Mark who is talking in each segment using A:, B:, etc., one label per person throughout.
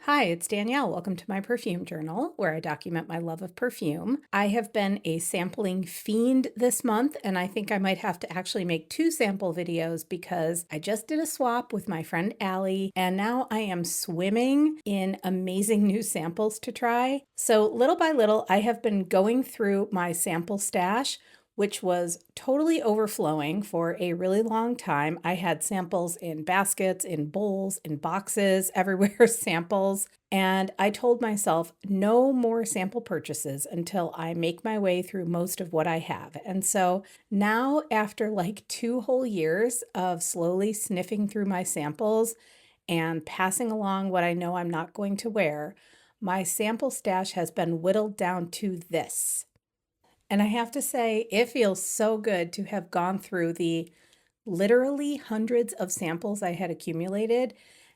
A: Hi, it's Danielle. Welcome to my perfume journal, where I document my love of perfume. I have been a sampling fiend this month, and I think I might have to actually make two sample videos because I just did a swap with my friend Allie, and now I am swimming in amazing new samples to try. So little by little, I have been going through my sample stash, which was totally overflowing for a really long time. I had samples in baskets, in bowls, in boxes, everywhere samples. And I told myself no more sample purchases until I make my way through most of what I have. And so now, after like 2 whole years of slowly sniffing through my samples and passing along what I know I'm not going to wear, my sample stash has been whittled down to this. And I have to say, it feels so good to have gone through the literally hundreds of samples I had accumulated.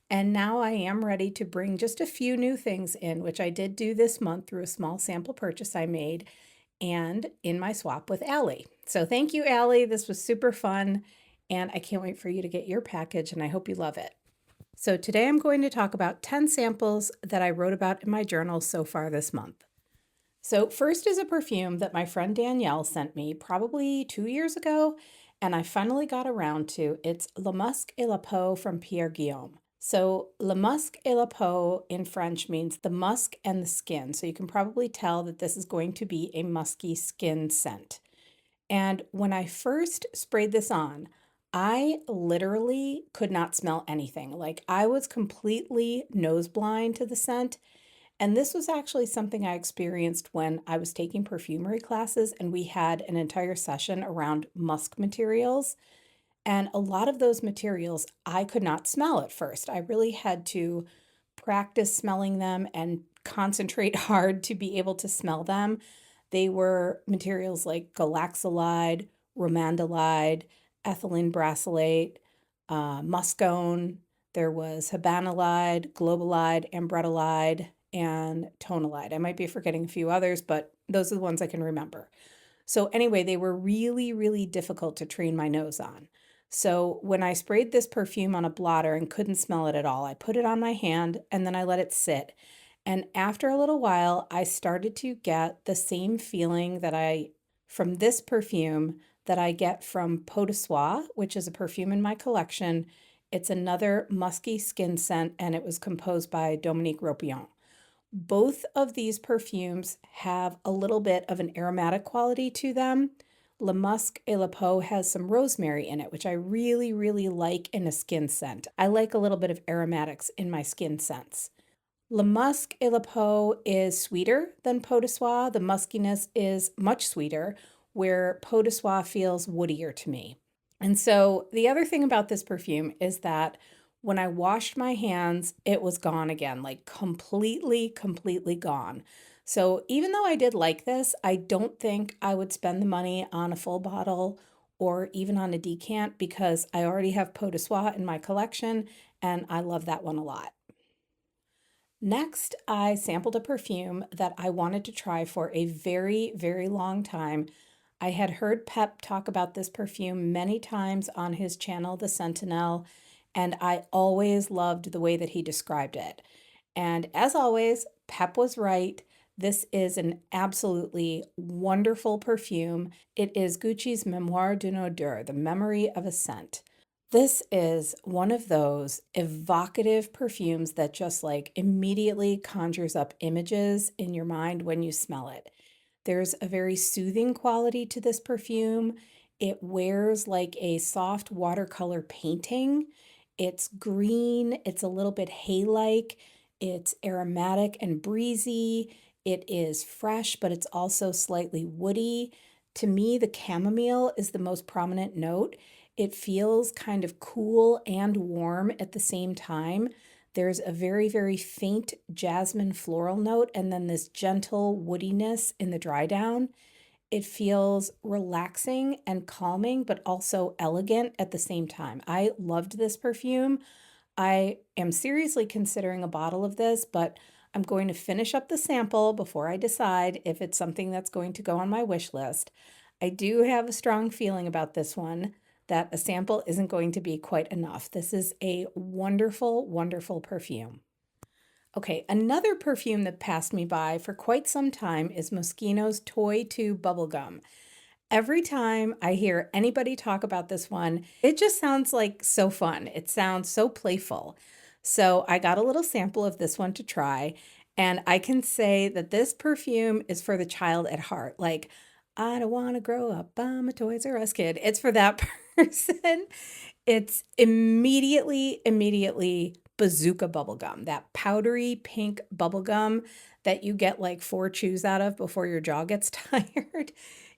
A: And now I am ready to bring just a few new things in, which I did do this month through a small sample purchase I made and in my swap with Allie. So thank you, Allie. This was super fun. And I can't wait for you to get your package, and I hope you love it. So today I'm going to talk about 10 samples that I wrote about in my journal so far this month. So first is a perfume that my friend Danielle sent me probably 2 years ago, and I finally got around to. It's Le Musc et la Peau from Pierre Guillaume. So Le Musc et la Peau in French means the musk and the skin. So you can probably tell that this is going to be a musky skin scent. And when I first sprayed this on, I literally could not smell anything. Like I was completely nose blind to the scent. And this was actually something I experienced when I was taking perfumery classes, and we had an entire session around musk materials. And a lot of those materials I could not smell at first. I really had to practice smelling them and concentrate hard to be able to smell them. They were materials like galaxolide, romandolide, ethylene brassylate, muscone. There was habanolide, globalide, ambretolide, and tonalide. I might be forgetting a few others, but those are the ones I can remember. So anyway, they were really, really difficult to train my nose on. So when I sprayed this perfume on a blotter and couldn't smell it at all, I put it on my hand and then I let it sit. And after a little while, I started to get the same feeling from this perfume that I get from Peau de Soie, which is a perfume in my collection. It's another musky skin scent, and it was composed by Dominique Ropillon. Both of these perfumes have a little bit of an aromatic quality to them. Le Musc et la Peau has some rosemary in it, which I really, really like in a skin scent. I like a little bit of aromatics in my skin scents. Le Musc et la Peau is sweeter than Peau de Soie. The muskiness is much sweeter, where Peau de Soie feels woodier to me. And so the other thing about this perfume is that when I washed my hands, it was gone again, like completely, completely gone. So even though I did like this, I don't think I would spend the money on a full bottle or even on a decant because I already have Peau de Soie in my collection and I love that one a lot. Next, I sampled a perfume that I wanted to try for a very, very long time. I had heard Pep talk about this perfume many times on his channel, The Sentinel, and I always loved the way that he described it. And as always, Pep was right. This is an absolutely wonderful perfume. It is Gucci's Memoire d'une Odeur, the memory of a scent. This is one of those evocative perfumes that just like immediately conjures up images in your mind when you smell it. There's a very soothing quality to this perfume. It wears like a soft watercolor painting. It's green, it's a little bit hay-like, it's aromatic and breezy. It is fresh, but it's also slightly woody. To me, the chamomile is the most prominent note. It feels kind of cool and warm at the same time. There's a very, very faint jasmine floral note and then this gentle woodiness in the dry down. It feels relaxing and calming, but also elegant at the same time. I loved this perfume. I am seriously considering a bottle of this, but I'm going to finish up the sample before I decide if it's something that's going to go on my wish list. I do have a strong feeling about this one that a sample isn't going to be quite enough. This is a wonderful, wonderful perfume. Okay, another perfume that passed me by for quite some time is Moschino's Toy Tube Bubblegum. Every time I hear anybody talk about this one, it just sounds like so fun. It sounds so playful. So I got a little sample of this one to try, and I can say that this perfume is for the child at heart. Like, I don't want to grow up, I'm a Toys R Us kid. It's for that person. It's immediately bazooka bubblegum, that powdery pink bubblegum that you get like 4 chews out of before your jaw gets tired.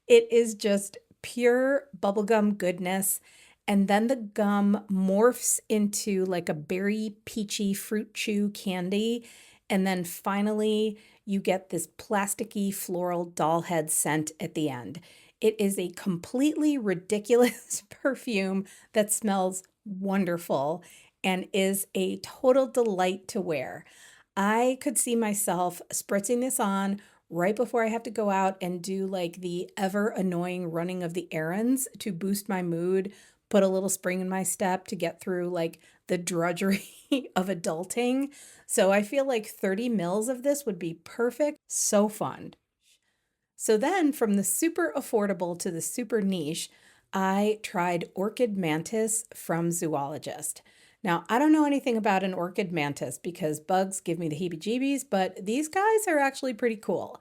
A: It is just pure bubblegum goodness. And then the gum morphs into like a berry peachy fruit chew candy. And then finally, you get this plasticky floral doll head scent at the end. It is a completely ridiculous perfume that smells wonderful and is a total delight to wear. I could see myself spritzing this on right before I have to go out and do like the ever annoying running of the errands to boost my mood, put a little spring in my step to get through like the drudgery of adulting. So I feel like 30 mils of this would be perfect. So fun. So then from the super affordable to the super niche, I tried Orchid Mantis from Zoologist. Now, I don't know anything about an orchid mantis because bugs give me the heebie-jeebies, but these guys are actually pretty cool.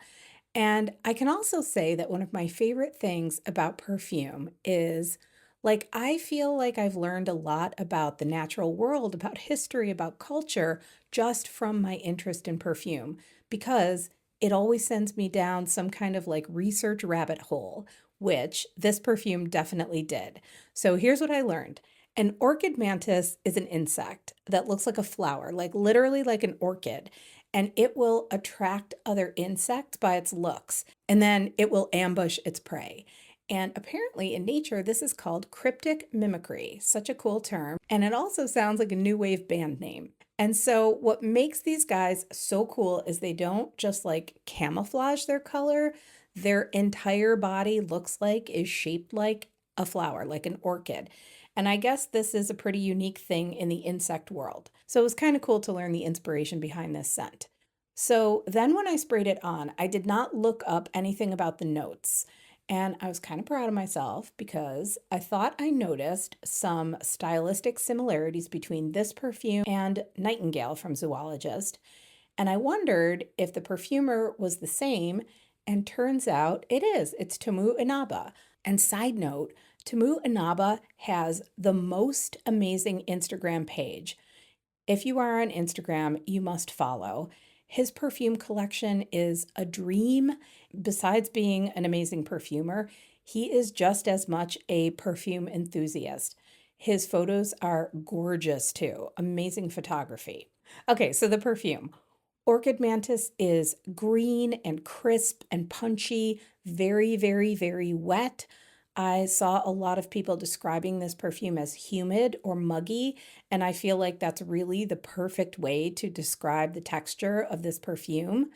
A: And I can also say that one of my favorite things about perfume is like I feel like I've learned a lot about the natural world, about history, about culture, just from my interest in perfume because it always sends me down some kind of like research rabbit hole, which this perfume definitely did. So here's what I learned. An orchid mantis is an insect that looks like a flower, like literally like an orchid, and it will attract other insects by its looks, and then it will ambush its prey. And apparently in nature, this is called cryptic mimicry, such a cool term. And it also sounds like a new wave band name. And so what makes these guys so cool is they don't just like camouflage their color. Their entire body looks like, is shaped like a flower, like an orchid. And I guess this is a pretty unique thing in the insect world. So it was kind of cool to learn the inspiration behind this scent. So then when I sprayed it on, I did not look up anything about the notes. And I was kind of proud of myself because I thought I noticed some stylistic similarities between this perfume and Nightingale from Zoologist. And I wondered if the perfumer was the same, and turns out it is. It's Temu Inaba. And side note, Temu Inaba has the most amazing Instagram page. If you are on Instagram, you must follow. His perfume collection is a dream. Besides being an amazing perfumer, he is just as much a perfume enthusiast. His photos are gorgeous too. Amazing photography. Okay, so the perfume. Orchid Mantis is green and crisp and punchy, very wet. I saw a lot of people describing this perfume as humid or muggy, and I feel like that's really the perfect way to describe the texture of this perfume.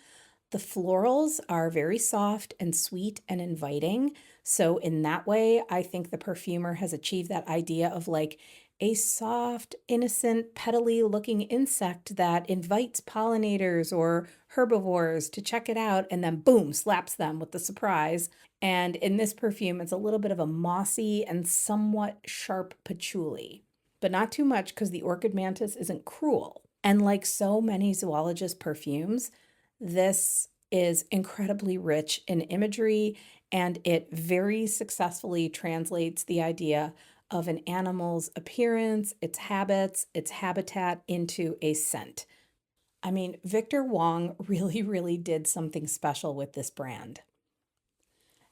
A: The florals are very soft and sweet and inviting. So, in that way, I think the perfumer has achieved that idea of like a soft, innocent, petally looking insect that invites pollinators or herbivores to check it out and then boom, slaps them with the surprise. And in this perfume, it's a little bit of a mossy and somewhat sharp patchouli, but not too much because the Orchid Mantis isn't cruel. And like so many zoologist perfumes, this is incredibly rich in imagery and it very successfully translates the idea of an animal's appearance, its habits, its habitat into a scent. I mean, Victor Wong really did something special with this brand.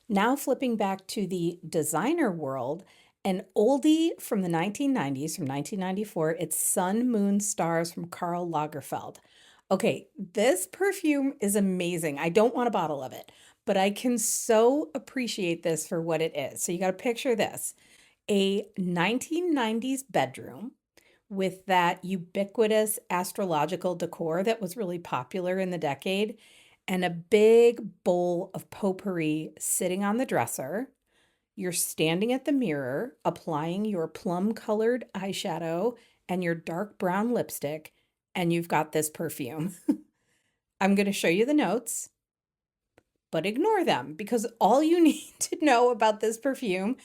A: Now flipping back to the designer world, an oldie from the 1990s, from 1994, it's Sun, Moon, Stars from Karl Lagerfeld. Okay, this perfume is amazing. I don't want a bottle of it, but I can so appreciate this for what it is. So you got to picture this, a 1990s bedroom with that ubiquitous astrological decor that was really popular in the decade, and a big bowl of potpourri sitting on the dresser. You're standing at the mirror, applying your plum colored eyeshadow and your dark brown lipstick, and you've got this perfume. I'm going to show you the notes, but ignore them because all you need to know about this perfume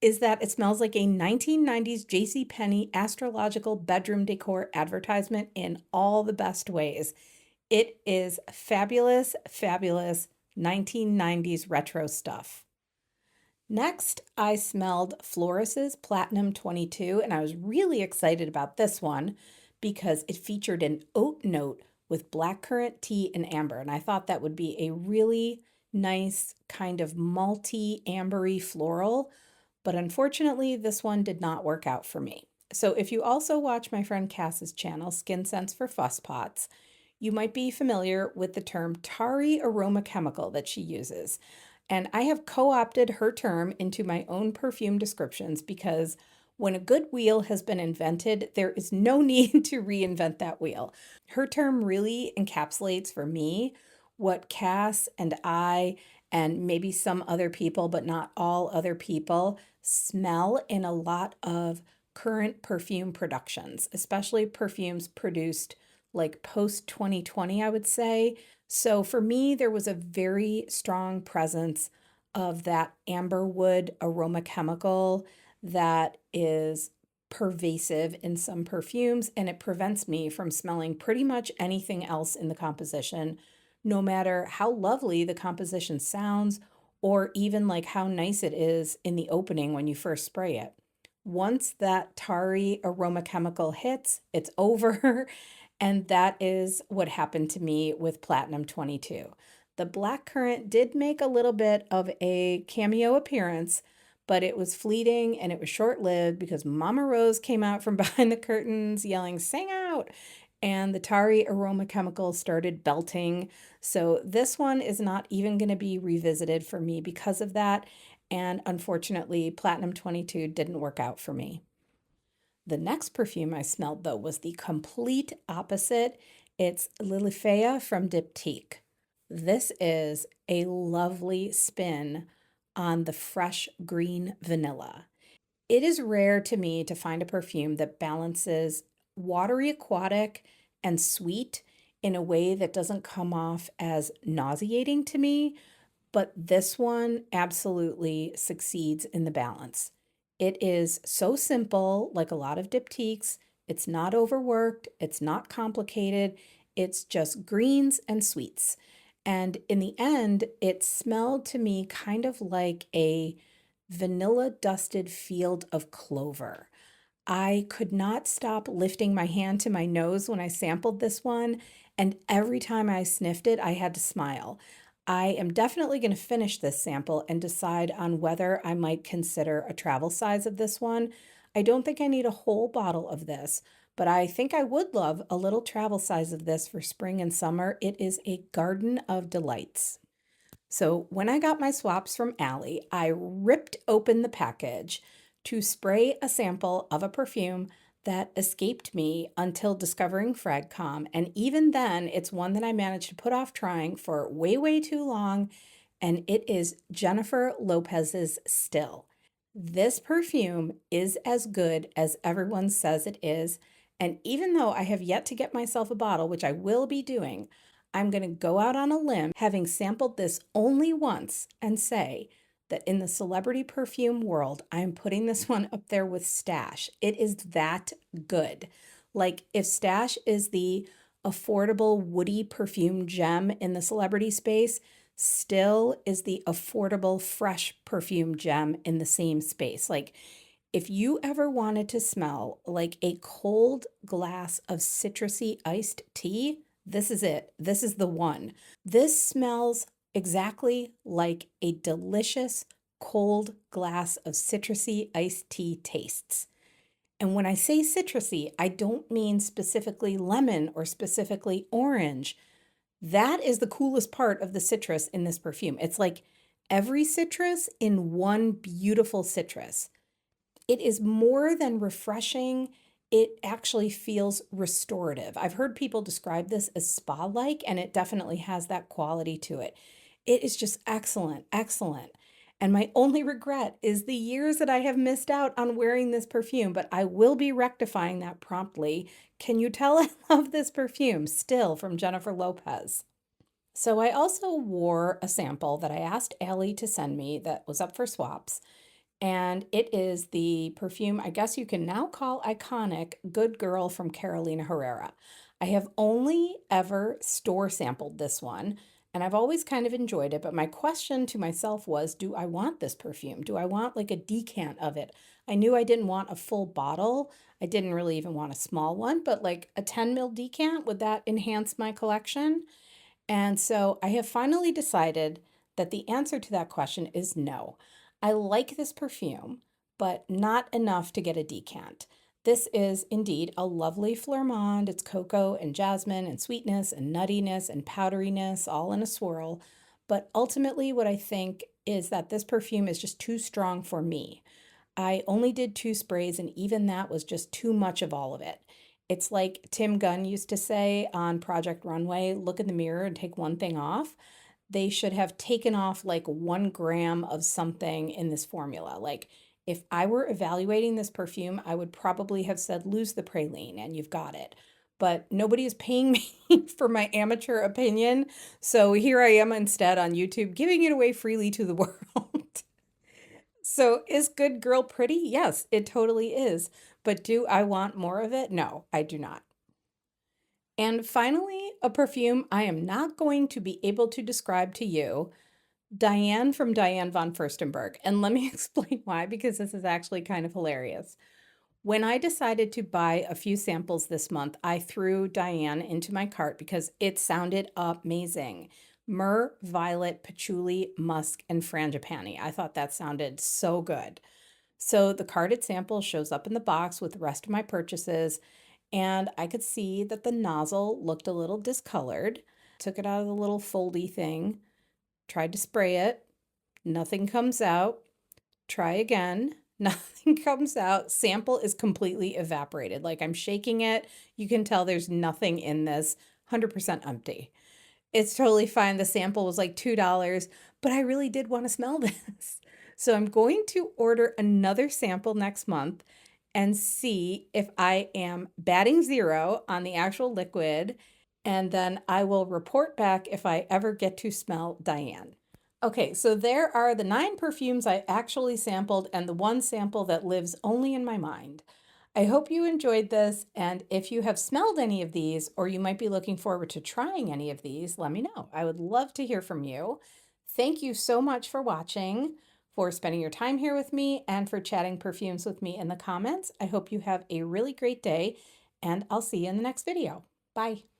A: is that it smells like a 1990s JCPenney astrological bedroom decor advertisement in all the best ways. It is fabulous, fabulous 1990s retro stuff. Next, I smelled Floris's Platinum 22, and I was really excited about this one because it featured an oat note with blackcurrant tea and amber, and I thought that would be a really nice kind of malty, ambery floral, but unfortunately, this one did not work out for me. So if you also watch my friend Cass's channel, Skin Scents for Fusspots, you might be familiar with the term tarry aroma chemical that she uses. And I have co-opted her term into my own perfume descriptions because when a good wheel has been invented, there is no need to reinvent that wheel. Her term really encapsulates for me what Cass and I and maybe some other people, but not all other people, smell in a lot of current perfume productions, especially perfumes produced like post 2020, I would say. So for me, there was a very strong presence of that amberwood aroma chemical that is pervasive in some perfumes, and it prevents me from smelling pretty much anything else in the composition, no matter how lovely the composition sounds or even like how nice it is in the opening when you first spray it. Once that tarry aroma chemical hits, it's over. And that is what happened to me with Platinum 22. The blackcurrant did make a little bit of a cameo appearance, but it was fleeting and it was short-lived because Mama Rose came out from behind the curtains yelling, "Sing out!" And the tarry aroma chemical started belting. So this one is not even going to be revisited for me because of that. And unfortunately, Platinum 22 didn't work out for me. The next perfume I smelled, though, was the complete opposite. It's Lilyphea from Diptyque. This is a lovely spin on the fresh green vanilla. It is rare to me to find a perfume that balances watery aquatic and sweet in a way that doesn't come off as nauseating to me, but this one absolutely succeeds in the balance. It is so simple, like a lot of diptyques. It's not overworked, it's not complicated, it's just greens and sweets. And in the end, it smelled to me kind of like a vanilla dusted field of clover. I could not stop lifting my hand to my nose when I sampled this one, and every time I sniffed it, I had to smile. I am definitely going to finish this sample and decide on whether I might consider a travel size of this one. I don't think I need a whole bottle of this, but I think I would love a little travel size of this for spring and summer. It is a garden of delights. So when I got my swaps from Allie, I ripped open the package to spray a sample of a perfume that escaped me until discovering Fragcom. And even then, it's one that I managed to put off trying for way, way too long. And it is Jennifer Lopez's Still. This perfume is as good as everyone says it is. And even though I have yet to get myself a bottle, which I will be doing, I'm going to go out on a limb, having sampled this only once, and say that in the celebrity perfume world, I'm putting this one up there with Stash. It is that good. Like if Stash is the affordable woody perfume gem in the celebrity space, Still is the affordable fresh perfume gem in the same space. Like if you ever wanted to smell like a cold glass of citrusy iced tea, this is it. This is the one. This smells exactly like a delicious cold glass of citrusy iced tea tastes. And when I say citrusy, I don't mean specifically lemon or specifically orange. That is the coolest part of the citrus in this perfume. It's like every citrus in one beautiful citrus. It is more than refreshing. It actually feels restorative. I've heard people describe this as spa-like, and it definitely has that quality to it. It is just excellent, excellent. And my only regret is the years that I have missed out on wearing this perfume, but I will be rectifying that promptly. Can you tell I love this perfume still from Jennifer Lopez? So I also wore a sample that I asked Allie to send me that was up for swaps. And it is the perfume I guess you can now call iconic Good Girl from Carolina Herrera. I have only ever store sampled this one, and I've always kind of enjoyed it. But my question to myself was, do I want this perfume? Do I want like a decant of it? I knew I didn't want a full bottle. I didn't really even want a small one, but like a 10 ml decant, would that enhance my collection? And so I have finally decided that the answer to that question is no. I like this perfume, but not enough to get a decant. This is indeed a lovely Flormond. It's cocoa and jasmine and sweetness and nuttiness and powderiness all in a swirl. But ultimately, what I think is that this perfume is just too strong for me. I only did 2 sprays, and even that was just too much of all of it. It's like Tim Gunn used to say on Project Runway, look in the mirror and take one thing off. They should have taken off like 1 gram of something in this formula. Like if I were evaluating this perfume, I would probably have said, lose the praline and you've got it. But nobody is paying me for my amateur opinion. So here I am instead on YouTube giving it away freely to the world. So is Good Girl pretty? Yes, it totally is. But do I want more of it? No, I do not. And finally, a perfume I am not going to be able to describe to you, Diane from Diane von Furstenberg. And let me explain why, because this is actually kind of hilarious. When I decided to buy a few samples this month, I threw Diane into my cart because it sounded amazing. Myrrh, violet, patchouli, musk, and frangipani. I thought that sounded so good. So the carded sample shows up in the box with the rest of my purchases, and I could see that the nozzle looked a little discolored. Took it out of the little foldy thing, tried to spray it, nothing comes out. Try again, nothing comes out. Sample is completely evaporated. Like I'm shaking it. You can tell there's nothing in this, 100% empty. It's totally fine. The sample was like $2, but I really did want to smell this. So I'm going to order another sample next month and see if I am batting zero on the actual liquid. And then I will report back if I ever get to smell Diane. Okay, so there are the 9 perfumes I actually sampled and the 1 sample that lives only in my mind. I hope you enjoyed this, and if you have smelled any of these or you might be looking forward to trying any of these, let me know. I would love to hear from you. Thank you so much for watching, for spending your time here with me, and for chatting perfumes with me in the comments. I hope you have a really great day, and I'll see you in the next video. Bye.